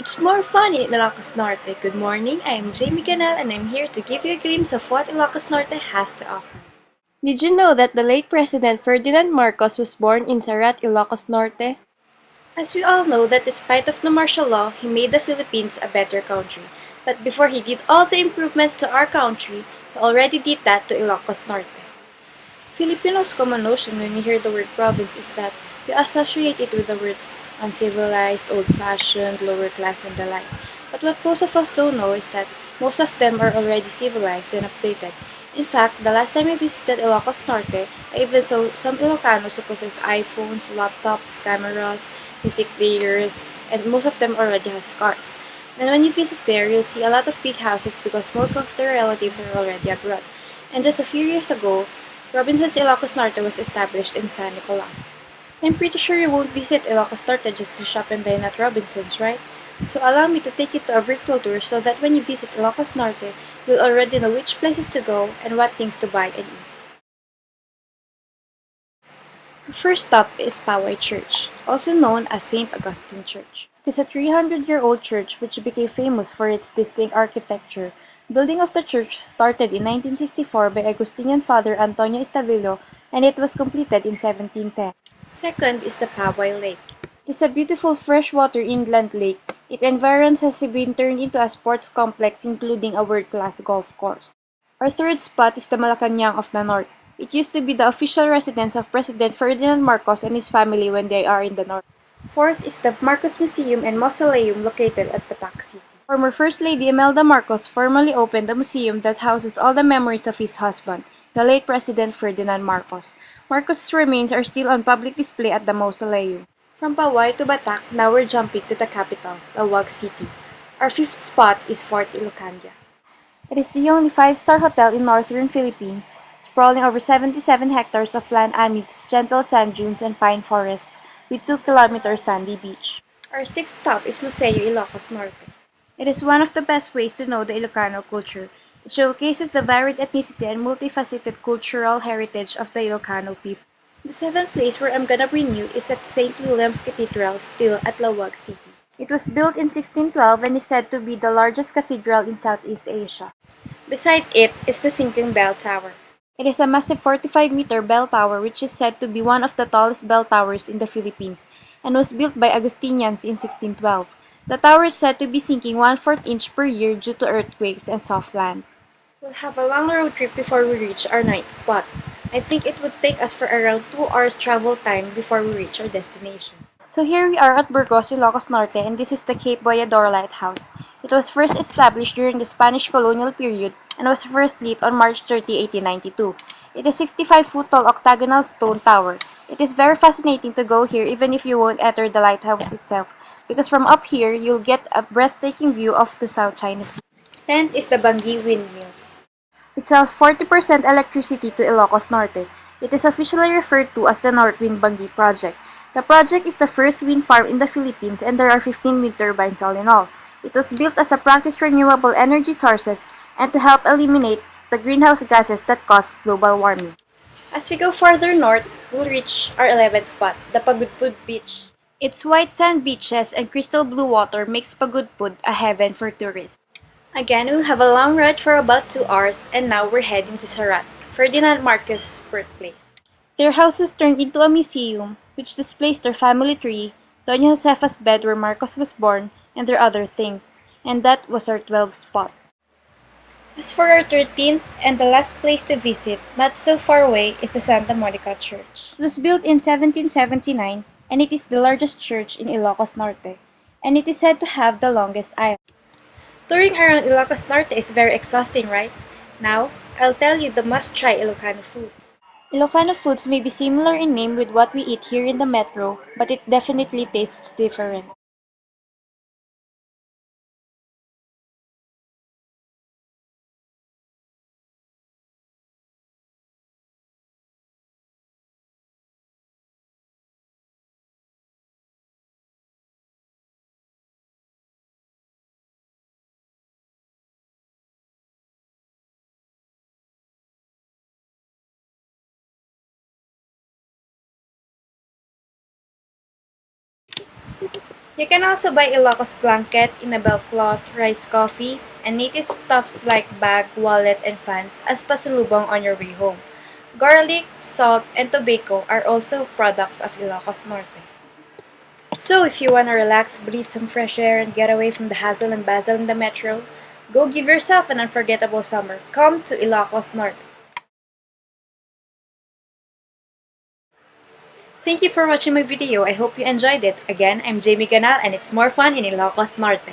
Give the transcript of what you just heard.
It's more fun in Ilocos Norte. Good morning, I am Jamie Canal and I'm here to give you a glimpse of what Ilocos Norte has to offer. Did you know that the late President Ferdinand Marcos was born in Sarat, Ilocos Norte? As we all know that despite of the martial law, he made the Philippines a better country. But before he did all the improvements to our country, he already did that to Ilocos Norte. Filipinos' common notion when we hear the word province is that we associate it with the words uncivilized, old-fashioned, lower class, and the like. But what most of us don't know is that most of them are already civilized and updated. In fact, the last time I visited Ilocos Norte, I even saw some Ilocanos who possess iPhones, laptops, cameras, music players, and most of them already has cars. And when you visit there, you'll see a lot of big houses because most of their relatives are already abroad. And just a few years ago, Robinson's Ilocos Norte was established in San Nicolas. I'm pretty sure you won't visit Ilocos Norte just to shop and dine at Robinson's, right? So allow me to take you to a virtual tour so that when you visit Ilocos Norte, you'll already know which places to go and what things to buy and eat. The first stop is Poway Church, also known as St. Augustine Church. It is a 300-year-old church which became famous for its distinct architecture. Building of the church started in 1964 by Augustinian Father Antonio Estavillo and it was completed in 1710. Second is the Poway Lake. It is a beautiful freshwater inland lake. Its environs has been turned into a sports complex including a world-class golf course. Our third spot is the Malacañang of the North. It used to be the official residence of President Ferdinand Marcos and his family when they are in the north. Fourth is the Marcos Museum and Mausoleum located at Batak City. Former First Lady Imelda Marcos formally opened the museum that houses all the memories of his husband, the late President Ferdinand Marcos. Marcos' remains are still on public display at the mausoleum. From Paway to Batak, now we're jumping to the capital, Lawag City. Our fifth spot is Fort Ilocandia. It is the only five-star hotel in northern Philippines, sprawling over 77 hectares of land amidst gentle sand dunes and pine forests, with 2-kilometer sandy beach. Our sixth stop is Museo Ilocos Norte. It is one of the best ways to know the Ilocano culture. It showcases the varied ethnicity and multifaceted cultural heritage of the Ilocano people. The seventh place where I'm gonna bring you is at St. William's Cathedral, still at Lawag City. It was built in 1612 and is said to be the largest cathedral in Southeast Asia. Beside it is the Sinking Bell Tower. It is a massive 45-meter bell tower which is said to be one of the tallest bell towers in the Philippines and was built by Augustinians in 1612. The tower is said to be sinking 1/4 inch per year due to earthquakes and soft land. We'll have a long road trip before we reach our ninth spot. I think it would take us for around 2 hours travel time before we reach our destination. So here we are at Burgos, Ilocos Norte, and this is the Cape Boyador Lighthouse. It was first established during the Spanish colonial period and was first lit on March 30, 1892. It is a 65-foot tall octagonal stone tower. It is very fascinating to go here even if you won't enter the lighthouse itself, because from up here, you'll get a breathtaking view of the South China Sea. 10th is the Bangi Windmills. It sells 40% electricity to Ilocos Norte. It is officially referred to as the North Wind Bangi Project. The project is the first wind farm in the Philippines and there are 15 wind turbines all in all. It was built as a practice renewable energy sources and to help eliminate the greenhouse gases that cause global warming. As we go farther north, we'll reach our 11th spot, the Pagudpud Beach. Its white sand beaches and crystal blue water makes Pagudpud a heaven for tourists. Again, we'll have a long ride for about 2 hours and now we're heading to Sarat, Ferdinand Marcos' birthplace. Their house was turned into a museum, which displays their family tree, Doña Josefa's bed where Marcos was born, and their other things. And that was our 12th spot. As for our 13th and the last place to visit, not so far away, is the Santa Monica Church. It was built in 1779 and it is the largest church in Ilocos Norte, and it is said to have the longest aisle. Touring around Ilocos Norte is very exhausting, right? Now, I'll tell you the must-try Ilocano foods. Ilocano foods may be similar in name with what we eat here in the metro, but it definitely tastes different. You can also buy Ilocos blanket, Inabel cloth, rice coffee, and native stuffs like bag, wallet, and fans as pasalubong on your way home. Garlic, salt, and tobacco are also products of Ilocos Norte. So if you want to relax, breathe some fresh air, and get away from the hassle and bustle in the metro, go give yourself an unforgettable summer. Come to Ilocos Norte. Thank you for watching my video. I hope you enjoyed it. Again, I'm Jamie Ganal and it's more fun in Ilocos Norte.